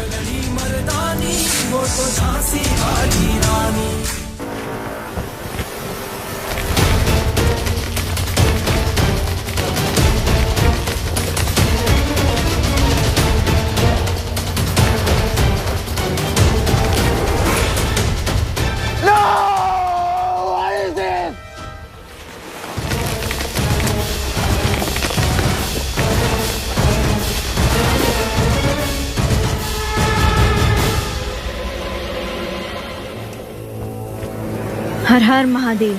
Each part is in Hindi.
लड़ी मर्दानी, वो तो झांसी वाली रानी। हर हर महादेव।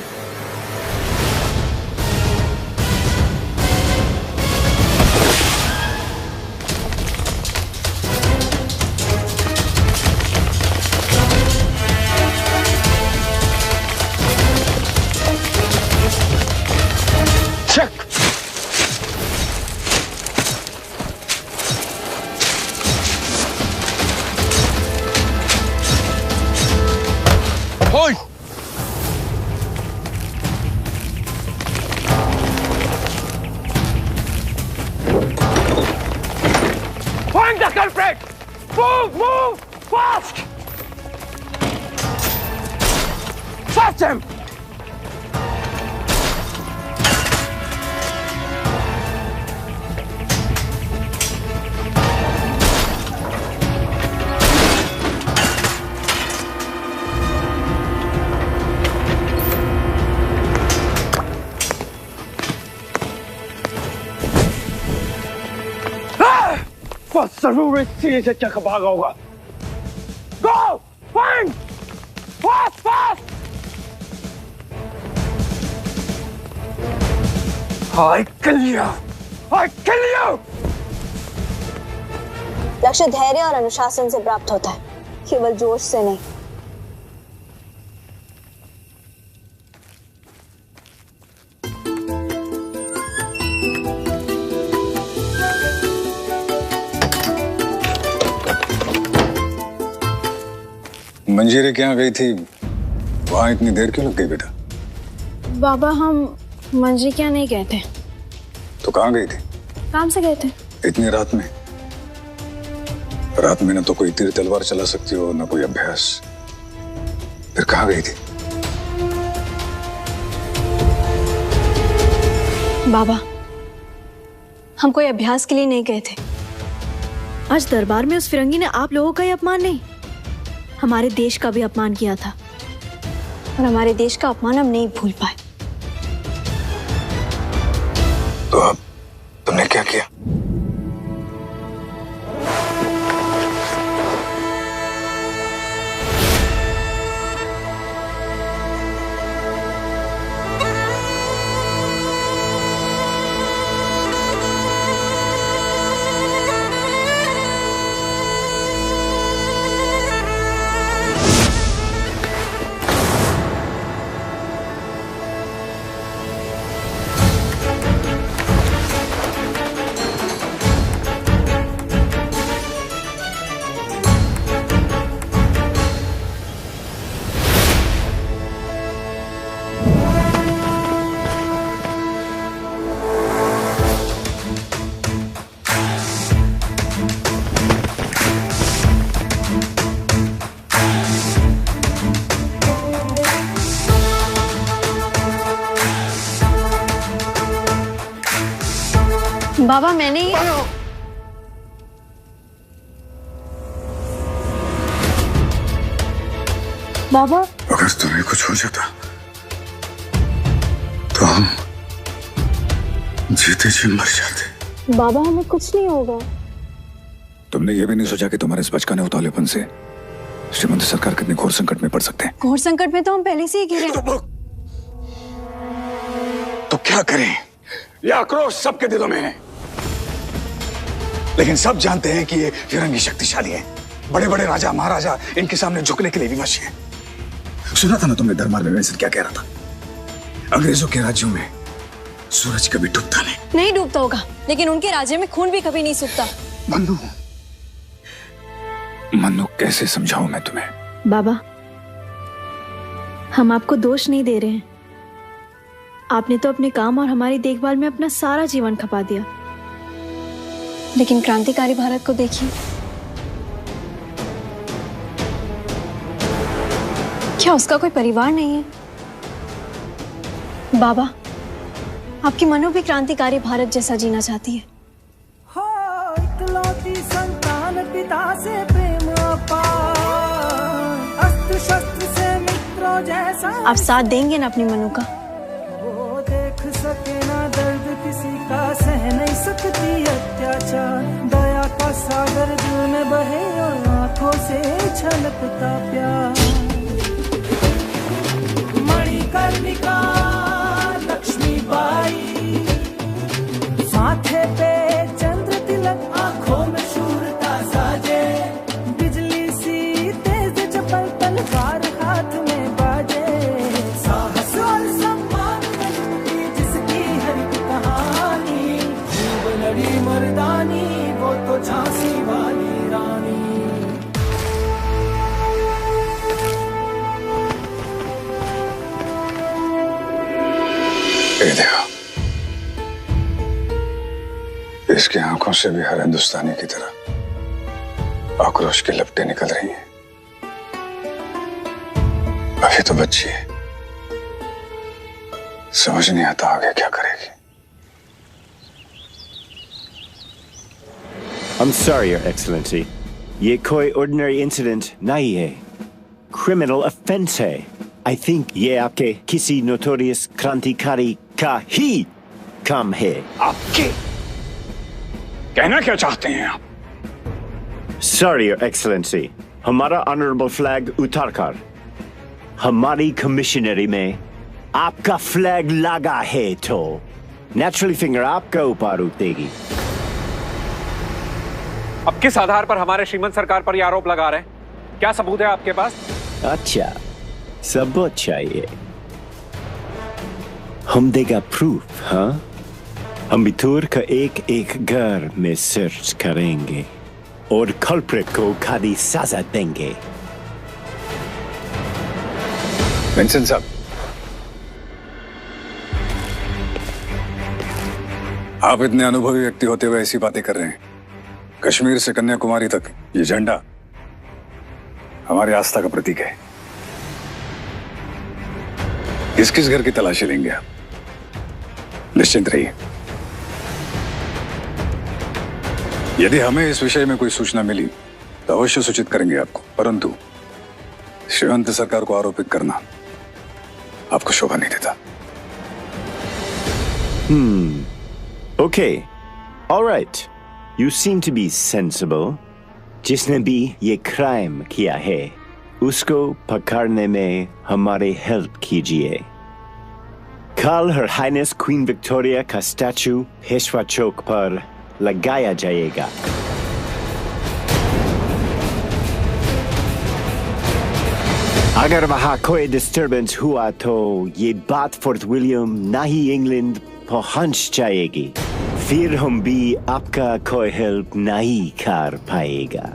चक। होय। Find the culprit! Move! Fast! Search him! बस जरूर इसी से चक भागा होगा। Go! Find! Fast! I kill you! लक्ष्य धैर्य और अनुशासन से प्राप्त होता है, केवल जोश से नहीं। मंजीरे क्या गई थी, वहां इतनी देर क्यों लग गई बेटा? बाबा हम मंजी क्या नहीं गए थे। तो कहाँ गई थी? काम से गए थे। इतनी रात में? रात में ना तो कोई तीर तलवार चला सकती हो, ना कोई अभ्यास। फिर कहाँ गई थी? बाबा हम कोई अभ्यास के लिए नहीं गए थे। आज दरबार में उस फिरंगी ने आप लोगों का ही अपमान नहीं, हमारे देश का भी अपमान किया था, और हमारे देश का अपमान हम नहीं भूल पाए। तो अब तुमने क्या किया? बाबा मैंने बाबा अगर तुम्हें कुछ हो जाता तो हम जीते जी मर जाते। बाबा हमें कुछ नहीं होगा। तुमने ये भी नहीं सोचा कि तुम्हारे इस बचकाने उतावलेपन से श्रीमंत सरकार कितने घोर संकट में पड़ सकते हैं? घोर संकट में तो हम पहले से ही घिरे हैं। तो क्या करें? यह आक्रोश सबके दिलों में है, लेकिन सब जानते हैं कि ये फिरंगी शक्तिशाली है। बड़े बड़े राजा महाराजा इनके सामने झुकने के लिए विवश हैं। सुना था ना तुमने दरबार में वैसे क्या कह रहा था? अंग्रेजों के राज्यों में सूरज कभी डूबता नहीं डूबता होगा, लेकिन उनके राज्य में खून भी कभी नहीं सूखता। मन्नू कैसे समझाऊं मैं तुम्हें? बाबा हम आपको दोष नहीं दे रहे हैं, आपने तो अपने काम और हमारी देखभाल में अपना सारा जीवन खपा दिया। लेकिन क्रांतिकारी भारत को देखिए, क्या उसका कोई परिवार नहीं है? बाबा, आपकी मनु भी क्रांतिकारी भारत जैसा जीना चाहती है। हो इकलौती संतान पिता से प्रेम अपार, अस्त्र शस्त्र से मित्रों जैसा आप साथ देंगे ना अपनी मनु का? वो देख सके ना दर्द किसी का, सह नहीं सकती अत्याचार, दया का सागर दिल में बहे और आंखों से छलकता प्यार। मणिकर्णिका लक्ष्मीबाई, माथे पे चंद्र तिलक, आंखों में शूरता साजे, बिजली सी तेज चपल तलवार हाथ में बाजे, साहस और सम्मान बनती जिसकी हर एक कहानी, खूब लड़ी मर्दानी वो तो झांसी वाली रानी। ये देखो, इसकी आंखों से भी हर हिंदुस्तानी की तरह आक्रोश की लपटें निकल रही हैं। अभी तो बच्ची है, समझ नहीं आता आगे क्या करेगी। I'm sorry, Your Excellency. ये कोई ordinary incident नहीं है. Criminal offense है. I think ये आपके किसी notorious क्रांतिकारी का ही काम है. आपके कहना क्या चाहते हैं आप? Sorry, Your Excellency. हमारा honorable flag उतारकर हमारी कमिश्नरी में आपका फ्लैग लगा है तो naturally finger आपका ऊपर उठेगी. अब किस आधार पर हमारे श्रीमंत सरकार पर ये आरोप लगा रहे हैं? क्या सबूत है आपके पास? अच्छा, सबूत चाहिए. हम देगा प्रूफ, हाँ? हम बितूर का एक एक घर में सर्च करेंगे और कल्प्रिट को कड़ी सजा देंगे. विंसेंट साहब, आप इतने अनुभवी व्यक्ति होते हुए ऐसी बातें कर रहे हैं. कश्मीर से कन्याकुमारी तक ये झंडा हमारी आस्था का प्रतीक है. किस किस घर की तलाशी लेंगे आप? निश्चिंत रहिए. यदि हमें इस विषय में कोई सूचना मिली तो अवश्य सूचित करेंगे आपको, परंतु श्रीमंत सरकार को आरोपित करना आपको शोभा नहीं देता. Okay, all right. You seem to be sensible. जिसने भी ये क्राइम किया है, उसको पकड़ने में हमारी हेल्प कीजिए. कल हर हाइनेस क्वीन विक्टोरिया का स्टैचू पेशवा चौक पर लगाया जाएगा. अगर वहाँ कोई डिस्टर्बेंस हुआ तो ये बात फोर्ट विलियम नहीं इंग्लैंड पहुंच जाएगी. फिर हम भी आपका कोई हेल्प नहीं कर पाएगा.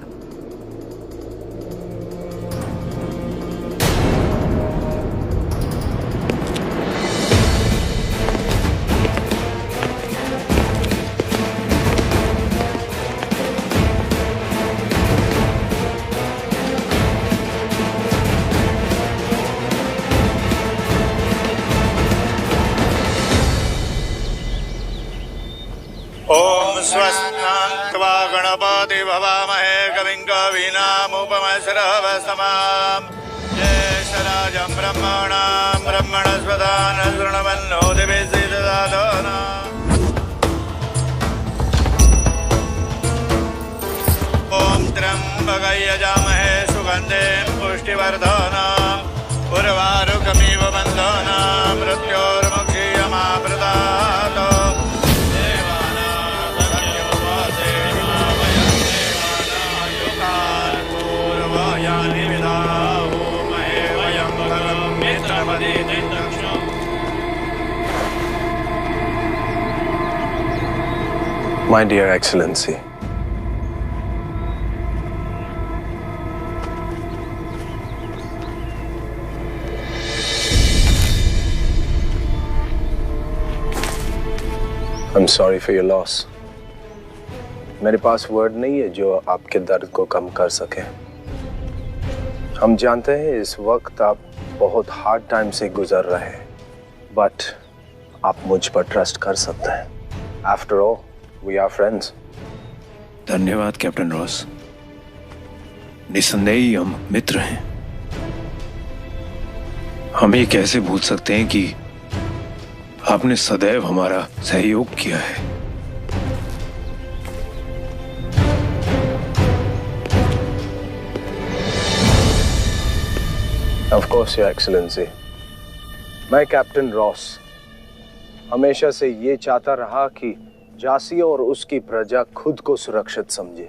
स्वस्नात्वा गणपति भवामहे कविं कवीनामुपमश्रवस्तमाम् ज्येष्ठराजं ब्रह्मणां ब्रह्मणस्पदान शृण्वन्नो दिवि सिद्धसाधना. ॐ त्र्यम्बकं यजामहे सुगन्धिं पुष्टिवर्धनम् उर्वारुकमिव बन्धनान् मृत्योर्मुक्षीयमामृतात्. My dear Excellency, I'm sorry for your loss. मेरे पास वर्ड नहीं है जो आपके दर्द को कम कर सके. हम जानते हैं इस वक्त आप बहुत हार्ड टाइम से गुजर रहे हैं, बट आप मुझ पर ट्रस्ट कर सकते हैं। After all we are friends. धन्यवाद कैप्टन रॉस, निस्संदेह ही हम मित्र हैं। हम ये कैसे भूल सकते हैं कि आपने सदैव हमारा सहयोग किया है। ऑफ कोर्स योर एक्सीलेंसी, मैं कैप्टन रॉस हमेशा से ये चाहता रहा कि जासी और उसकी प्रजा खुद को सुरक्षित समझे।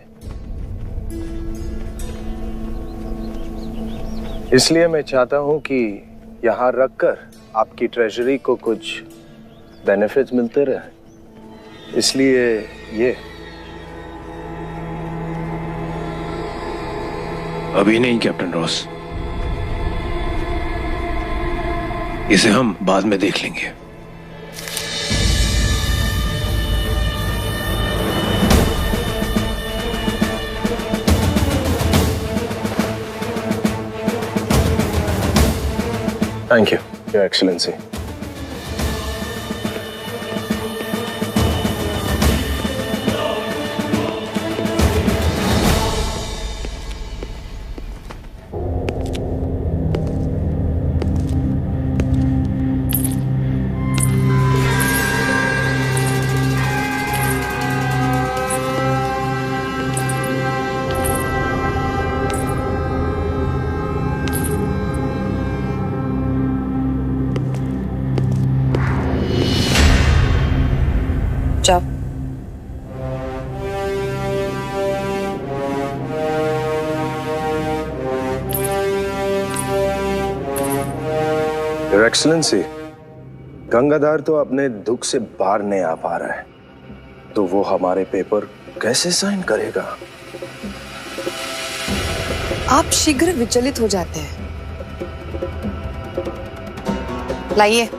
इसलिए मैं चाहता हूं कि यहां रखकर आपकी ट्रेजरी को कुछ बेनिफिट्स मिलते रहे। इसलिए ये अभी नहीं कैप्टन रॉस, इसे हम बाद में देख लेंगे। Thank you your excellency. जाओ। योर एक्सीलेंसी, गंगाधर तो अपने दुख से बाहर नहीं आ पा रहा है, तो वो हमारे पेपर कैसे साइन करेगा? आप शीघ्र विचलित हो जाते हैं। लाइए।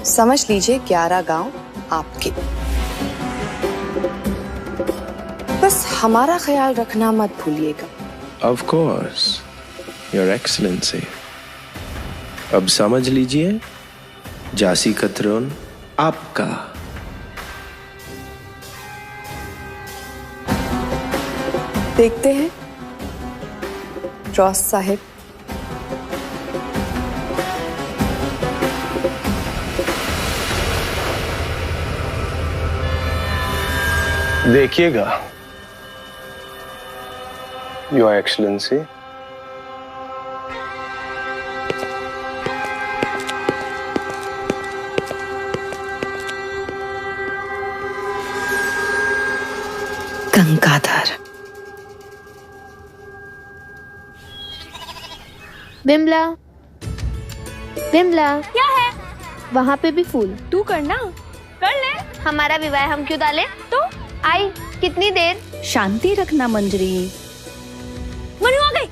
समझ लीजिए 11 गांव आपके। बस हमारा ख्याल रखना मत भूलिएगा। Of course your excellency. अब समझ लीजिए जासी का थ्रोन आपका। देखते हैं रॉस साहिब। देखिएगा योर एक्सीलेंसी। गंगाधर। विमला, विमला क्या है? वहाँ पे भी फूल तू करना। कर ले। हमारा विवाह हम क्यों डाले? तो आई कितनी देर? शांति रखना मंजरी। मनु आ गई।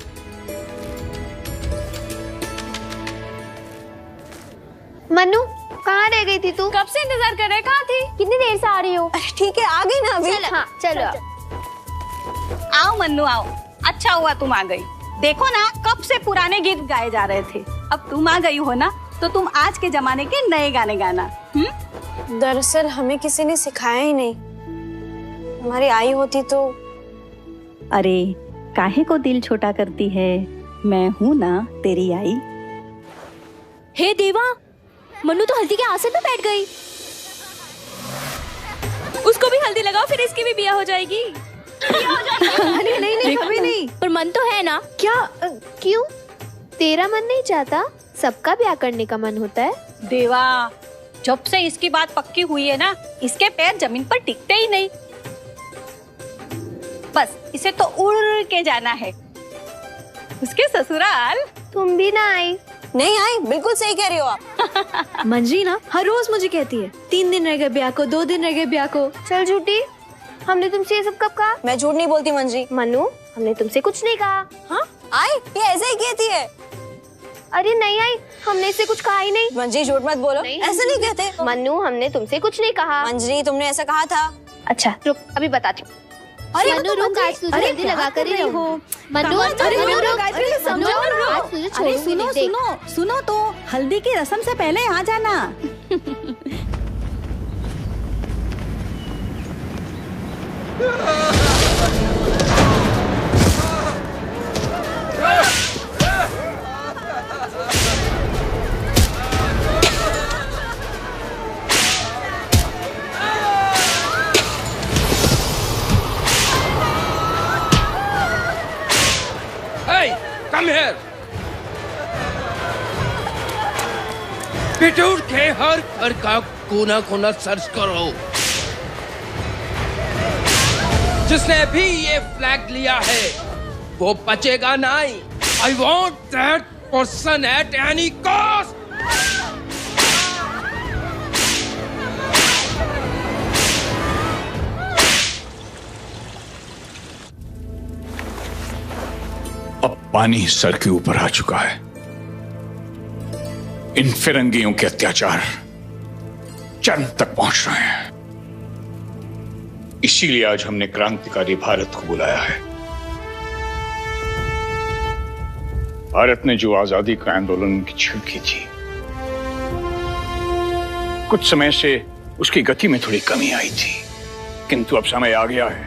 मनु कहाँ रह गई थी तू? कब से इंतजार कर रहे? कहाँ थी? कितनी देर से आ रही हो? ठीक है आ गई ना अभी। हाँ चलो। आओ मन्नू आओ, अच्छा हुआ तुम आ गई। देखो ना कब से पुराने गीत गाए जा रहे थे, अब तुम आ गई हो ना तो तुम आज के जमाने के नए गाने गाना। दरअसल हमें किसी ने सिखाया ही नहीं, हमारी आई होती तो। अरे काहे को दिल छोटा करती है, मैं हूँ ना तेरी आई। हे देवा, मनु तो हल्दी के आसन में बैठ गई। उसको भी हल्दी लगाओ, फिर इसकी भी बिया हो जाएगी। अरे नहीं नहीं कभी नहीं। पर मन तो है ना? क्या? क्यों? तेरा मन नहीं चाहता? सबका ब्याह करने का मन होता है। देवा, जब से इसकी बात पक्की हुई है ना, इसके पैर जमीन पर टिकते ही नहीं। बस इसे तो उड़ के जाना है उसके ससुराल। तुम भी ना आई? नहीं आई, बिल्कुल सही कह रही हो आप। मंजरी ना हर रोज मुझे कहती है 3 दिन रह गए ब्याह को, 2 दिन रह गए ब्याह को। चल झूठी, हमने तुमसे ये सब कब कहा? मैं झूठ नहीं बोलती मंजरी। मनु, हमने तुमसे कुछ नहीं कहा। हाँ आई, ये ऐसे ही कहती है। अरे नहीं आई, हमने इसे कुछ कहा ही नहीं। मंजरी झूठ मत बोलो, ऐसा नहीं कहते। मन्नू हमने तुमसे कुछ नहीं कहा। मंजरी तुमने ऐसा कहा था। अच्छा रुक, अभी बताती हूँ। अरे मन्नू रुक, आज तुझे हल्दी लगा कर ही रहूं। मन्नू रुक, अरे सुनो सुनो सुनो तो, हल्दी की रस्म से पहले यहाँ जाना। Hey, come here. बिटूर के हर घर का कोना कोना सर्च करो। जिसने भी ये फ्लैग लिया है वो बचेगा नहीं। I want that person at any cost. अब पानी सर के ऊपर आ चुका है। इन फिरंगियों के अत्याचार चरम तक पहुंच रहे हैं। इसीलिए आज हमने क्रांतिकारी भारत को बुलाया है। भारत ने जो आजादी का आंदोलन की छेड़ की थी, कुछ समय से उसकी गति में थोड़ी कमी आई थी, किंतु अब समय आ गया है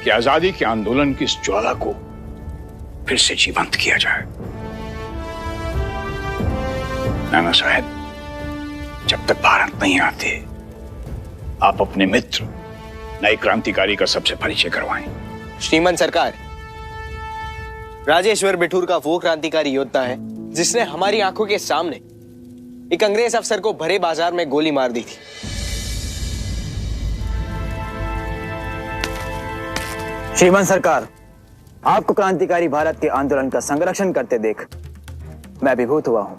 कि आजादी के आंदोलन की इस ज्वाला को फिर से जीवंत किया जाए। नाना साहब, जब तक भारत नहीं आते, आप अपने मित्र नए क्रांतिकारी का सबसे परिचय करवाएं। श्रीमान सरकार, राजेश्वर बिठूर का वो क्रांतिकारी योद्धा है जिसने हमारी आंखों के सामने एक अंग्रेज अफसर को भरे बाजार में गोली मार दी थी। श्रीमान सरकार, आपको क्रांतिकारी भारत के आंदोलन का संरक्षण करते देख मैं अभिभूत हुआ हूं।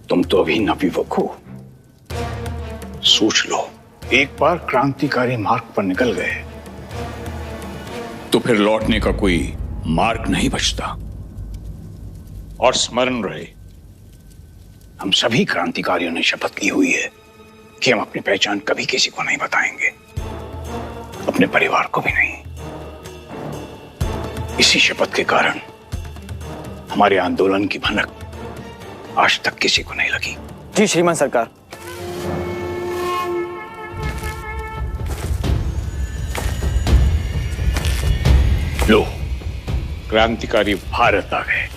तुम तो अभी नवयुवक हो, सोच लो, एक बार क्रांतिकारी मार्ग पर निकल गए तो फिर लौटने का कोई मार्ग नहीं बचता। और स्मरण रहे, हम सभी क्रांतिकारियों ने शपथ ली हुई है कि हम अपनी पहचान कभी किसी को नहीं बताएंगे, अपने परिवार को भी नहीं। इसी शपथ के कारण हमारे आंदोलन की भनक आज तक किसी को नहीं लगी। जी श्रीमान सरकार। लो, क्रांतिकारी भारत आ गए।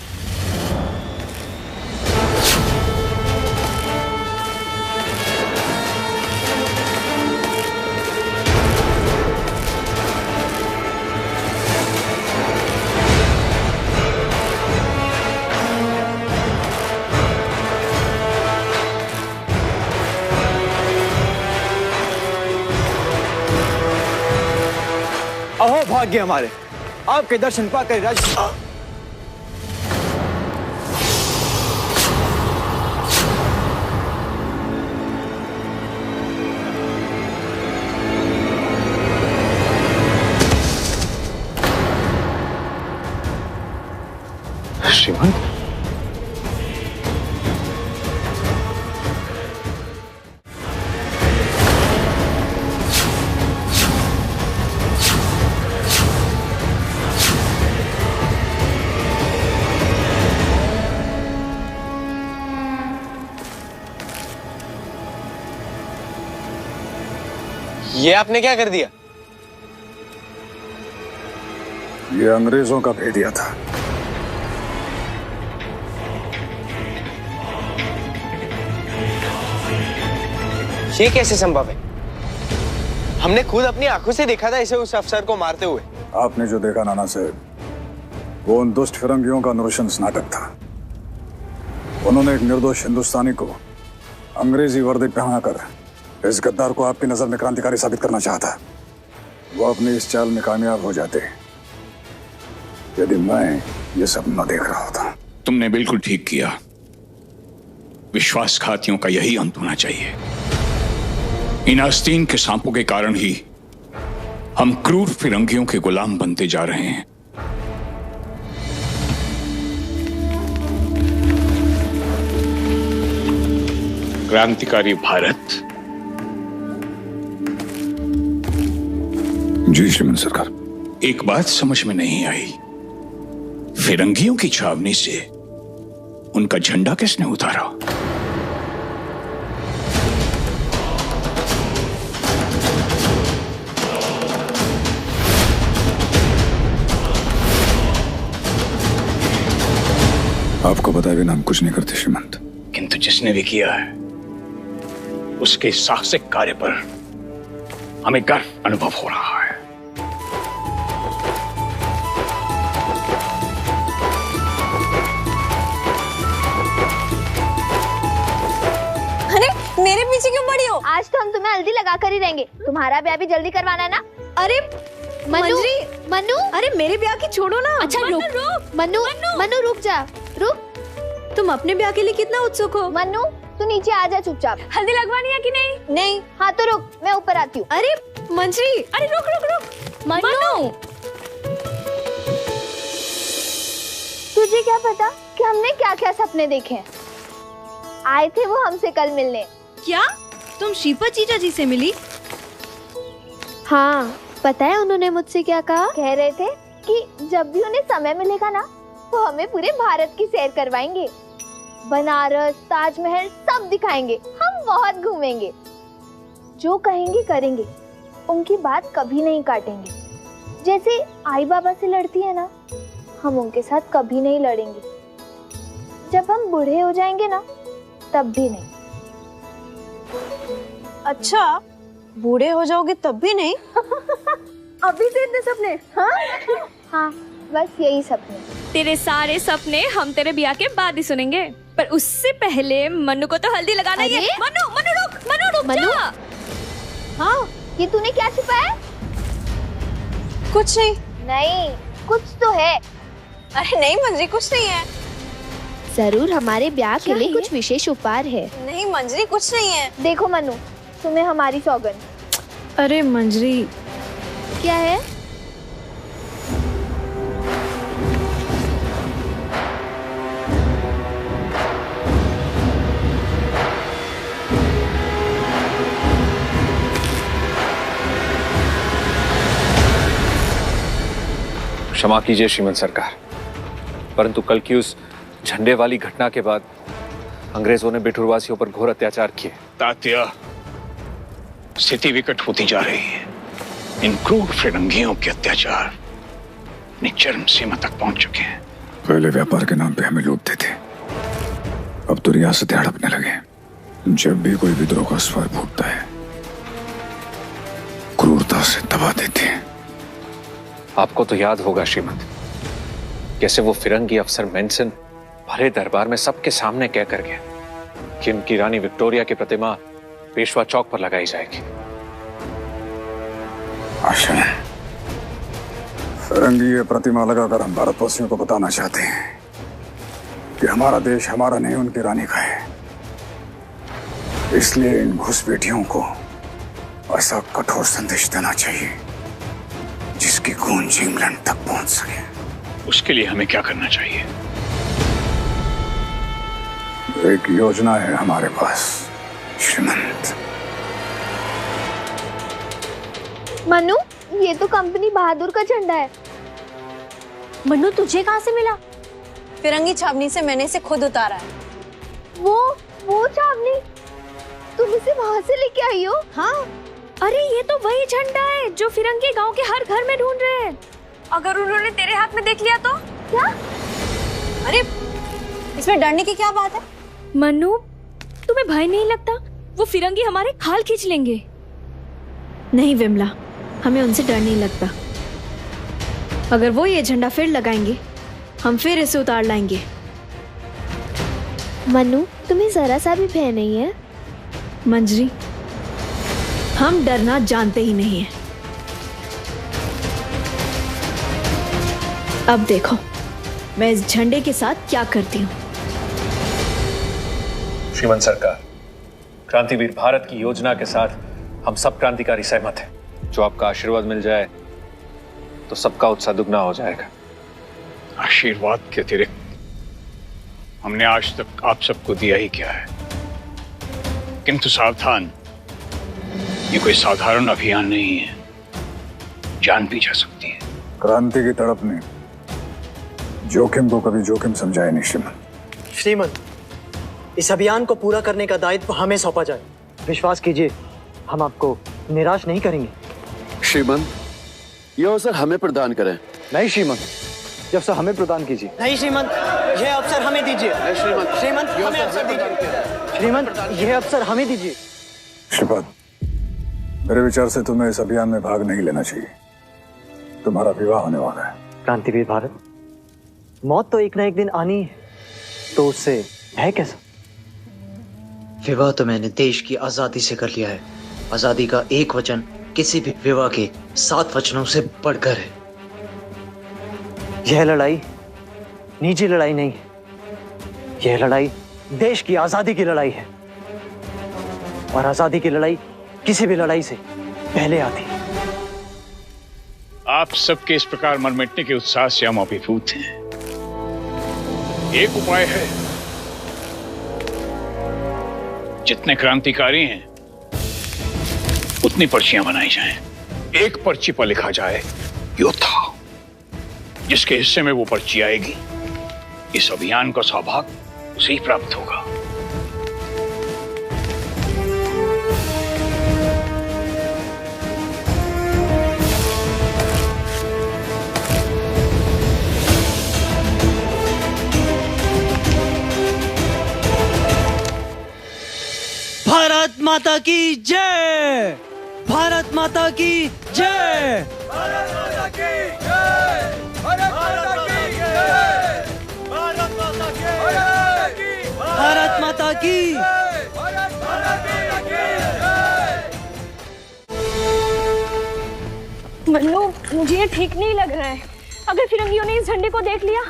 अहो भाग्य हमारे, आपके दर्शन पाकर राज श्रीमान, ये आपने क्या कर दिया? ये अंग्रेजों का भेदिया था। ये कैसे संभव है? हमने खुद अपनी आंखों से देखा था इसे उस अफसर को मारते हुए। आपने जो देखा नाना साहब, वो उन दुष्ट फिरंगियों का नृशंस नाटक था। उन्होंने एक निर्दोष हिंदुस्तानी को अंग्रेजी वर्दी पहनाकर इस गद्दार को आपकी नजर में क्रांतिकारी साबित करना चाहता। वो अपनी इस चाल में कामयाब हो जाते यदि मैं ये सब न देख रहा होता। तुमने बिल्कुल ठीक किया। विश्वासघातियों का यही अंत होना चाहिए। इन आस्तीन के सांपों के कारण ही हम क्रूर फिरंगियों के गुलाम बनते जा रहे हैं। क्रांतिकारी भारत। जी श्रीमंत सरकार। एक बात समझ में नहीं आई, फिरंगियों की छावनी से उनका झंडा किसने उतारा? आपको बताए बिना हम कुछ नहीं करते श्रीमंत। किंतु जिसने भी किया है उसके साहसिक कार्य पर हमें गर्व अनुभव हो रहा है। अरे मेरे पीछे क्यों पड़ी हो? आज तो हम तुम्हें हल्दी लगा कर ही रहेंगे। तुम्हारा ब्याह भी जल्दी करवाना है ना? अरे मनु, अरे मेरे ब्याह की छोड़ो ना। अच्छा रुक। मनु रुक जा, रुक। तुम अपने ब्याह के लिए कितना उत्सुक हो? मनु तू नीचे आ जा चुपचाप। हल्दी लगवानी है कि नहीं? नहीं। हाँ तो रुक, मैं ऊपर आती हूँ। अरे मंजरी, अरे रुक। मनु तुझे क्या पता कि हमने क्या क्या सपने देखे हैं? आए थे वो हमसे कल मिलने। क्या तुम श्रीपत जीजा जी से मिली? हाँ, पता है उन्होंने मुझसे क्या कहा? कह रहे थे कि जब भी उन्हें समय मिलेगा ना वो हमें पूरे भारत की सैर करवाएंगे, बनारस, ताजमहल सब दिखाएंगे, हम बहुत घूमेंगे। जो कहेंगे करेंगे, उनकी बात कभी नहीं काटेंगे। जैसे आई बाबा से लड़ती है ना, हम उनके साथ कभी नहीं लड़ेंगे। जब हम बूढ़े हो जाएंगे ना तब भी नहीं। अच्छा, बूढ़े हो जाओगे तब भी नहीं? अभी से इतने सपने? हाँ, बस यही सपने। तेरे सारे सपने हम तेरे ब्याह के बाद ही सुनेंगे, पर उससे पहले मनु को तो हल्दी लगाना ही है। मनु रुक जा। हाँ, ये तूने क्या छिपाया? कुछ नहीं। नहीं, कुछ तो है। अरे नहीं मंजरी, कुछ नहीं है। जरूर हमारे ब्याह के लिए कुछ विशेष उपहार है। नहीं मंजरी, कुछ नहीं है। देखो मनु, तुम्हें हमारी सौगंध। अरे मंजरी, क्या है? क्षमा कीजिए श्रीमंत सरकार, परंतु कल की उस झंडे वाली घटना के बाद अंग्रेजों ने बिठूरवासियों पर घोर अत्याचार किए। तात्या, स्थिति विकट होती जा रही है। इन क्रूर फिरंगियों के अत्याचार अपनी चरम सीमा तक पहुंच चुके हैं। पहले व्यापार के नाम पे हमें लूटते थे, अब तो रियासतें हड़पने लगे। जब भी कोई विद्रोह का स्वर फूटता है, क्रूरता से दबा देते हैं। आपको तो याद होगा श्रीमंत, कैसे वो फिरंगी अफसर मेंसन भरे दरबार में सबके सामने कह कर गया कि उनकी रानी विक्टोरिया की प्रतिमा पेशवा चौक पर लगाई जाएगी। आशा है फिरंगी ये प्रतिमा लगाकर हम भारतवासियों को बताना चाहते हैं कि हमारा देश हमारा नहीं, उनकी रानी का है। इसलिए इन घुसपैठियों को ऐसा कठोर संदेश देना चाहिए जिसकी गूंज इंग्लैंड तक पहुंच सके। उसके लिए हमें क्या करना चाहिए? एक योजना है हमारे पास श्रीमंत। मनु, ये तो कंपनी बहादुर का झंडा है। मनु तुझे कहाँ से मिला? फिरंगी छावनी से मैंने इसे खुद उतारा है। वो छावनी? तुम इसे वहाँ से लेके आई हो? हाँ। अरे ये तो वही झंडा है जो फिरंगी गांव के हर घर में ढूंढ रहे हैं। अगर उन्होंने तेरे हाथ में देख लिया तो? क्या? अरे इसमें डरने की क्या बात है? मनु, तुम्हें भय नहीं लगता? वो फिरंगी हमारे खाल खींच लेंगे। नहीं विमला, हमें उनसे डर नहीं लगता। अगर वो ये झंडा फिर लगाएंगे, हम फिर इसे उतार लाएंगे। मनु, तुम्हें जरा सा भी भय नहीं है? मंजरी, हम डरना जानते ही नहीं है। अब देखो मैं इस झंडे के साथ क्या करती हूँ। श्रीमंत सरकार, क्रांतिवीर भारत की योजना के साथ हम सब क्रांतिकारी सहमत हैं। जो आपका आशीर्वाद मिल जाए तो सबका उत्साह दुगना हो जाएगा। आशीर्वाद के अतिरिक्त हमने आज तक आप सबको दिया ही क्या है? किंतु सावधान, ये कोई साधारण अभियान नहीं है, जान भी जा सकती है। क्रांति की तड़प ने जोखिम को कभी जोखिम समझाया नहीं श्रीमन। श्रीमन, इस अभियान को पूरा करने का दायित्व हमें सौंपा जाए। विश्वास कीजिए, हम आपको निराश नहीं करेंगे। श्रीमन, यह अवसर हमें प्रदान करें। नहीं श्रीमन, यह अवसर हमें प्रदान कीजिए। नहीं श्रीमन, यह अवसर हमें दीजिए। श्रीमन, हमें अवसर दीजिए। श्रीमन, यह अवसर हमें दीजिए। श्रीपद, मेरे विचार से तुम्हें इस अभियान में भाग नहीं लेना चाहिए। तुम्हारा विवाह होने वाला है। क्रांतिवीर भारत, मौत तो एक ना एक दिन आनी है, तो उससे है कैसा? विवाह तो मैंने देश की आजादी से कर लिया है। आजादी का एक वचन किसी भी विवाह के 7 वचनों से बढ़कर है। यह लड़ाई निजी लड़ाई नहीं है, यह लड़ाई देश की आजादी की लड़ाई है, और आजादी की लड़ाई किसी भी लड़ाई से पहले आती है। आप सबके इस प्रकार मर मिटने के उत्साह से हम अभिभूत हैं। एक उपाय है, जितने क्रांतिकारी हैं उतनी पर्चियां बनाई जाएं। एक पर्ची पर लिखा जाए योद्धा, जिसके हिस्से में वो पर्ची आएगी, इस अभियान का सौभाग्य उसे ही प्राप्त होगा। भारत माता की जय! भारत माता की जय! भारत माता की जय! भारत माता की जय! भारत माता की जय! भारत माता की! भारत माता की जय! मन्नू, मुझे ये ठीक नहीं लग रहा है। अगर फिरंगियों ने इस झंडे को देख लिया,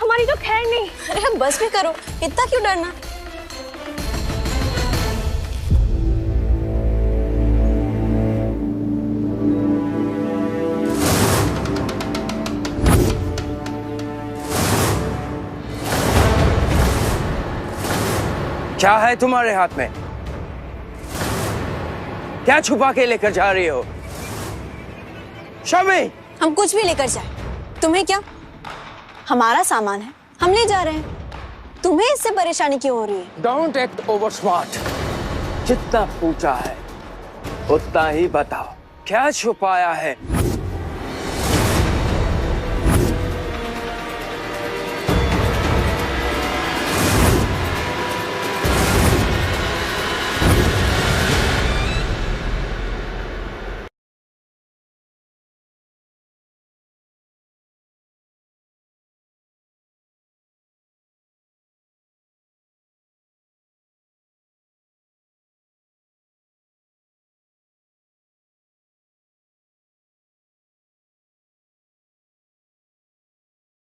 हमारी तो खैर नहीं। अरे बस भी करो, इतना क्यों डरना? क्या है तुम्हारे हाथ में? क्या छुपा के लेकर जा रही हो? शमी! हम कुछ भी लेकर जाए, तुम्हें क्या? हमारा सामान है, हम ले जा रहे हैं। तुम्हें इससे परेशानी क्यों हो रही है? Don't act over smart. जितना पूछा है उतना ही बताओ, क्या छुपाया है?